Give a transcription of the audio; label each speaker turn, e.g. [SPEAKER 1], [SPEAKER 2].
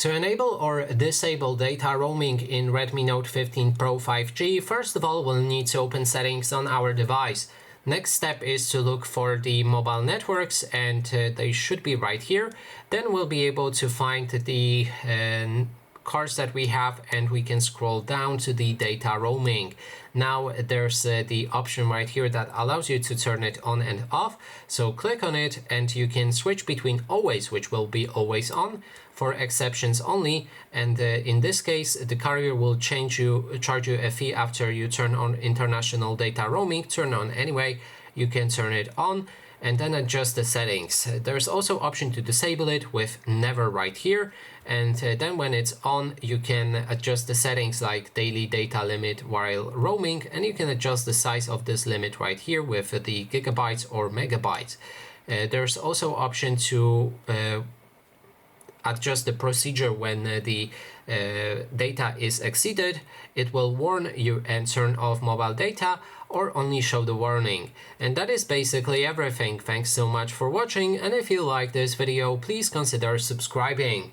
[SPEAKER 1] To enable or disable data roaming in Redmi Note 15 Pro 5G, first of all, we'll need to open settings on our device. Next step is to look for the mobile networks, and they should be right here. Then we'll be able to find the cards that we have, and we can scroll down to the data roaming. Now there's the option right here that allows you to turn it on and off. So click on it and you can switch between always, which will be always on, for exceptions only, and in this case the carrier will charge you a fee after you turn on international data roaming. Turn on anyway, you can turn it on and then adjust the settings. There's also option to disable it with never right here, and then when it's on you can adjust the settings like daily data limit while roaming, and you can adjust the size of this limit right here with the gigabytes or megabytes. There's also option to adjust the procedure when the data is exceeded. It will warn you and turn off mobile data or only show the warning. And that is basically everything. Thanks so much for watching, and if you like this video, please consider subscribing.